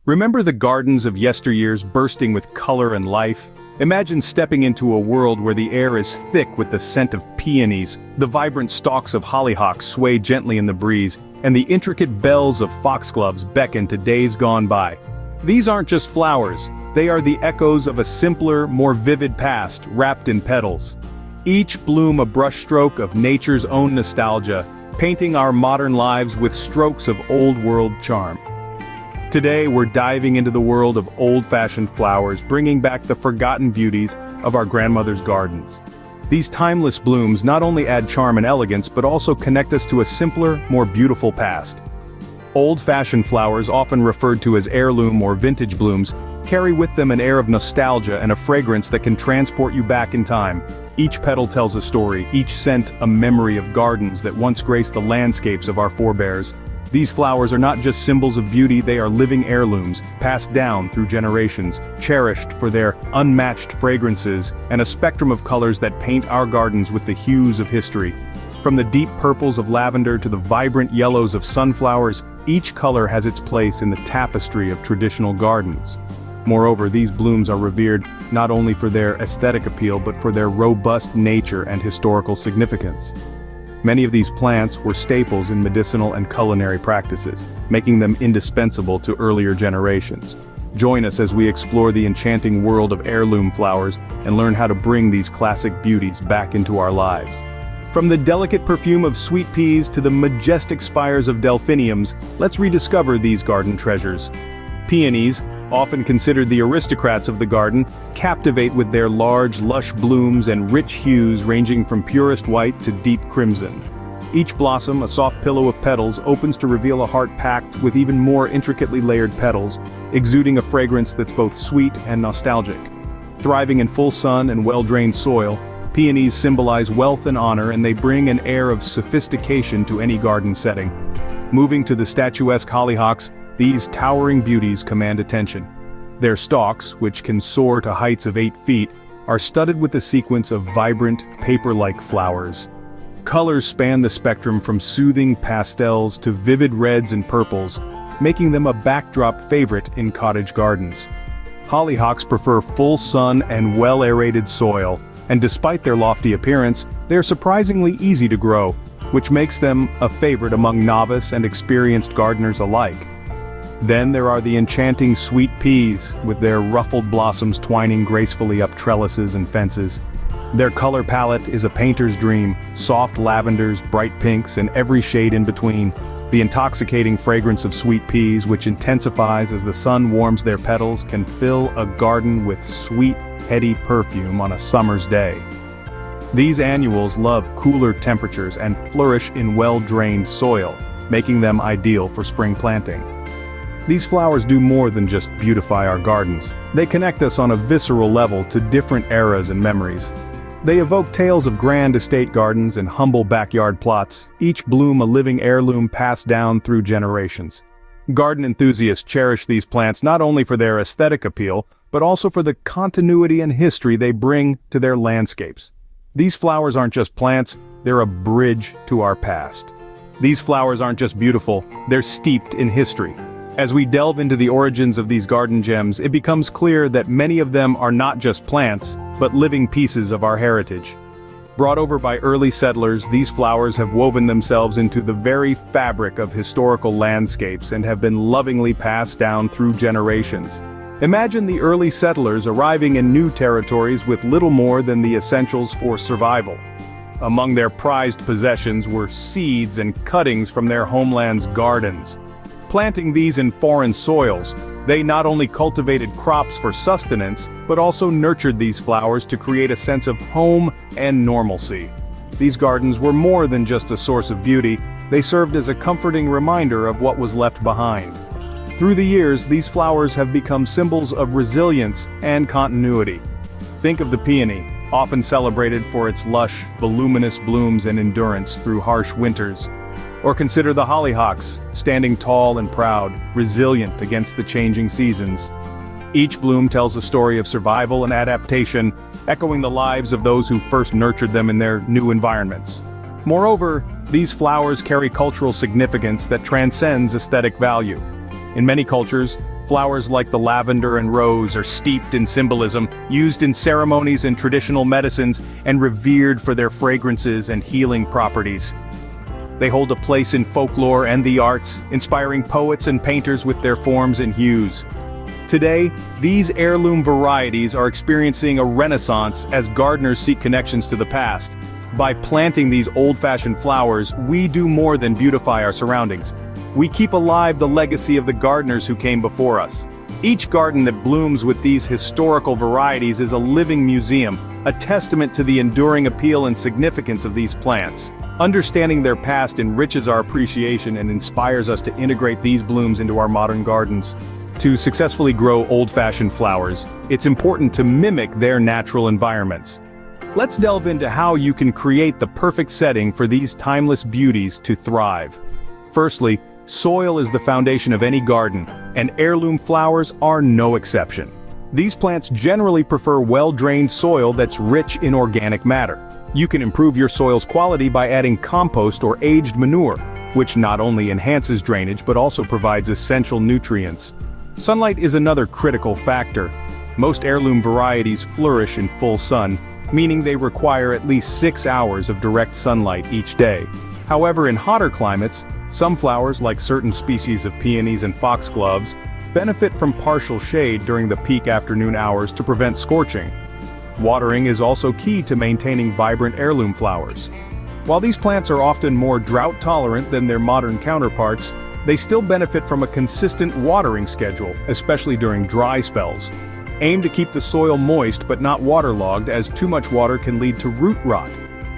Remember the gardens of yesteryears bursting with color and life? Imagine stepping into a world where the air is thick with the scent of peonies, the vibrant stalks of hollyhocks sway gently in the breeze, and the intricate bells of foxgloves beckon to days gone by. These aren't just flowers, they are the echoes of a simpler, more vivid past wrapped in petals. Each bloom a brushstroke of nature's own nostalgia, painting our modern lives with strokes of old-world charm. Today we're diving into the world of old-fashioned flowers, bringing back the forgotten beauties of our grandmother's gardens. These timeless blooms not only add charm and elegance but also connect us to a simpler, more beautiful past. Old-fashioned flowers, often referred to as heirloom or vintage blooms, carry with them an air of nostalgia and a fragrance that can transport you back in time. Each petal tells a story, each scent a memory of gardens that once graced the landscapes of our forebears. These flowers are not just symbols of beauty, they are living heirlooms, passed down through generations, cherished for their unmatched fragrances, and a spectrum of colors that paint our gardens with the hues of history. From the deep purples of lavender to the vibrant yellows of sunflowers, each color has its place in the tapestry of traditional gardens. Moreover, these blooms are revered not only for their aesthetic appeal but for their robust nature and historical significance. Many of these plants were staples in medicinal and culinary practices, making them indispensable to earlier generations. Join us as we explore the enchanting world of heirloom flowers and learn how to bring these classic beauties back into our lives. From the delicate perfume of sweet peas to the majestic spires of delphiniums, let's rediscover these garden treasures. Peonies, often considered the aristocrats of the garden, captivate with their large, lush blooms and rich hues ranging from purest white to deep crimson. Each blossom, a soft pillow of petals, opens to reveal a heart packed with even more intricately layered petals, exuding a fragrance that's both sweet and nostalgic. Thriving in full sun and well-drained soil, peonies symbolize wealth and honor, and they bring an air of sophistication to any garden setting. Moving to the statuesque hollyhocks, these towering beauties command attention. Their stalks, which can soar to heights of 8 feet, are studded with a sequence of vibrant, paper-like flowers. Colors span the spectrum from soothing pastels to vivid reds and purples, making them a backdrop favorite in cottage gardens. Hollyhocks prefer full sun and well-aerated soil, and despite their lofty appearance, they're surprisingly easy to grow, which makes them a favorite among novice and experienced gardeners alike. Then there are the enchanting sweet peas, with their ruffled blossoms twining gracefully up trellises and fences. Their color palette is a painter's dream, soft lavenders, bright pinks, and every shade in between. The intoxicating fragrance of sweet peas, which intensifies as the sun warms their petals, can fill a garden with sweet, heady perfume on a summer's day. These annuals love cooler temperatures and flourish in well-drained soil, making them ideal for spring planting. These flowers do more than just beautify our gardens. They connect us on a visceral level to different eras and memories. They evoke tales of grand estate gardens and humble backyard plots, each bloom a living heirloom passed down through generations. Garden enthusiasts cherish these plants not only for their aesthetic appeal, but also for the continuity and history they bring to their landscapes. These flowers aren't just plants, they're a bridge to our past. These flowers aren't just beautiful, they're steeped in history. As we delve into the origins of these garden gems, it becomes clear that many of them are not just plants, but living pieces of our heritage. Brought over by early settlers, these flowers have woven themselves into the very fabric of historical landscapes and have been lovingly passed down through generations. Imagine the early settlers arriving in new territories with little more than the essentials for survival. Among their prized possessions were seeds and cuttings from their homeland's gardens. Planting these in foreign soils, they not only cultivated crops for sustenance, but also nurtured these flowers to create a sense of home and normalcy. These gardens were more than just a source of beauty, they served as a comforting reminder of what was left behind. Through the years, these flowers have become symbols of resilience and continuity. Think of the peony, often celebrated for its lush, voluminous blooms and endurance through harsh winters. Or consider the hollyhocks, standing tall and proud, resilient against the changing seasons. Each bloom tells a story of survival and adaptation, echoing the lives of those who first nurtured them in their new environments. Moreover, these flowers carry cultural significance that transcends aesthetic value. In many cultures, Flowers like the lavender and rose are steeped in symbolism, used in ceremonies and traditional medicines, and revered for their fragrances and healing properties. They hold a place in folklore and the arts, inspiring poets and painters with their forms and hues. Today, these heirloom varieties are experiencing a renaissance as gardeners seek connections to the past. By planting these old-fashioned flowers, we do more than beautify our surroundings. We keep alive the legacy of the gardeners who came before us. Each garden that blooms with these historical varieties is a living museum, a testament to the enduring appeal and significance of these plants. Understanding their past enriches our appreciation and inspires us to integrate these blooms into our modern gardens. To successfully grow old-fashioned flowers, it's important to mimic their natural environments. Let's delve into how you can create the perfect setting for these timeless beauties to thrive. Firstly, soil is the foundation of any garden, and heirloom flowers are no exception. These plants generally prefer well-drained soil that's rich in organic matter. You can improve your soil's quality by adding compost or aged manure, which not only enhances drainage but also provides essential nutrients. Sunlight is another critical factor. Most heirloom varieties flourish in full sun, meaning they require at least 6 hours of direct sunlight each day. However, in hotter climates, some flowers, like certain species of peonies and foxgloves, benefit from partial shade during the peak afternoon hours to prevent scorching. Watering is also key to maintaining vibrant heirloom flowers. While these plants are often more drought-tolerant than their modern counterparts, they still benefit from a consistent watering schedule, especially during dry spells. Aim to keep the soil moist but not waterlogged, as too much water can lead to root rot.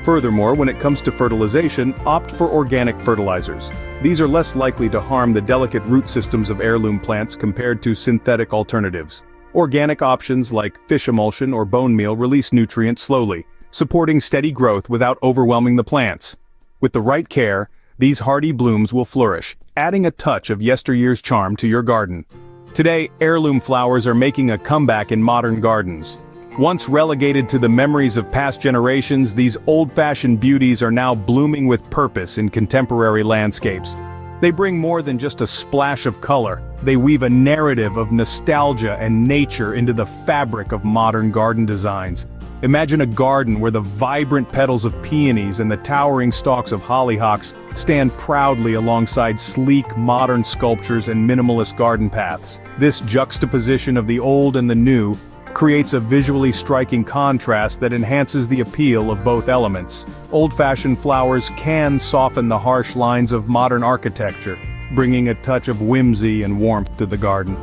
Furthermore, when it comes to fertilization, opt for organic fertilizers. These are less likely to harm the delicate root systems of heirloom plants compared to synthetic alternatives. Organic options like fish emulsion or bone meal release nutrients slowly, supporting steady growth without overwhelming the plants. With the right care, these hardy blooms will flourish, adding a touch of yesteryear's charm to your garden. Today, heirloom flowers are making a comeback in modern gardens. Once relegated to the memories of past generations, these old-fashioned beauties are now blooming with purpose in contemporary landscapes. They bring more than just a splash of color. They weave a narrative of nostalgia and nature into the fabric of modern garden designs. Imagine a garden where the vibrant petals of peonies and the towering stalks of hollyhocks stand proudly alongside sleek, modern sculptures and minimalist garden paths. This juxtaposition of the old and the new creates a visually striking contrast that enhances the appeal of both elements. Old-fashioned flowers can soften the harsh lines of modern architecture, bringing a touch of whimsy and warmth to the garden.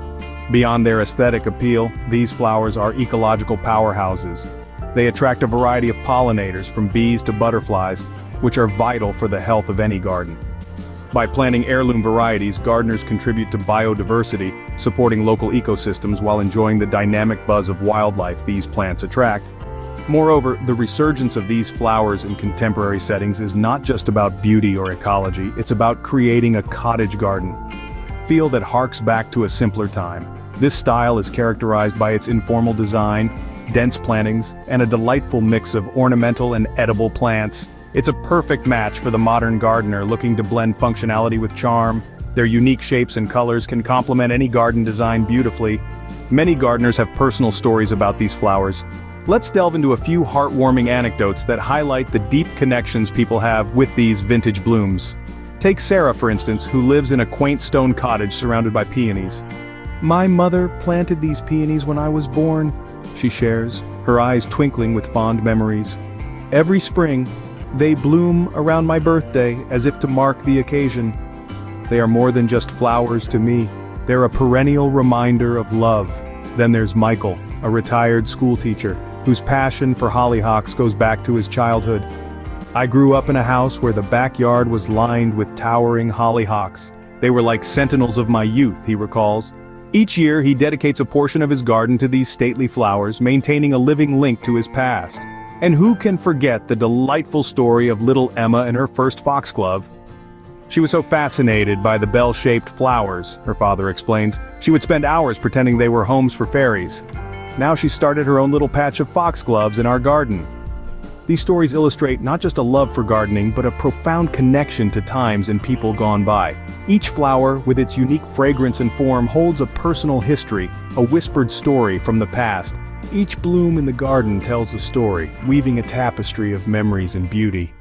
Beyond their aesthetic appeal, these flowers are ecological powerhouses. They attract a variety of pollinators, from bees to butterflies, which are vital for the health of any garden. By planting heirloom varieties, gardeners contribute to biodiversity, supporting local ecosystems while enjoying the dynamic buzz of wildlife these plants attract. Moreover, the resurgence of these flowers in contemporary settings is not just about beauty or ecology, it's about creating a cottage garden. Feel that harks back to a simpler time. This style is characterized by its informal design, dense plantings, and a delightful mix of ornamental and edible plants. It's a perfect match for the modern gardener looking to blend functionality with charm. Their unique shapes and colors can complement any garden design beautifully. Many gardeners have personal stories about these flowers. Let's delve into a few heartwarming anecdotes that highlight the deep connections people have with these vintage blooms. Take Sarah, for instance, who lives in a quaint stone cottage surrounded by peonies. "My mother planted these peonies when I was born," she shares, her eyes twinkling with fond memories. "Every spring, they bloom around my birthday as if to mark the occasion. They are more than just flowers to me. They're a perennial reminder of love." Then there's Michael, a retired schoolteacher, whose passion for hollyhocks goes back to his childhood. "I grew up in a house where the backyard was lined with towering hollyhocks. They were like sentinels of my youth," he recalls. Each year he dedicates a portion of his garden to these stately flowers, maintaining a living link to his past. And who can forget the delightful story of little Emma and her first foxglove? "She was so fascinated by the bell-shaped flowers," her father explains, "she would spend hours pretending they were homes for fairies. Now she started her own little patch of foxgloves in our garden." These stories illustrate not just a love for gardening, but a profound connection to times and people gone by. Each flower, with its unique fragrance and form, holds a personal history, a whispered story from the past. Each bloom in the garden tells a story, weaving a tapestry of memories and beauty.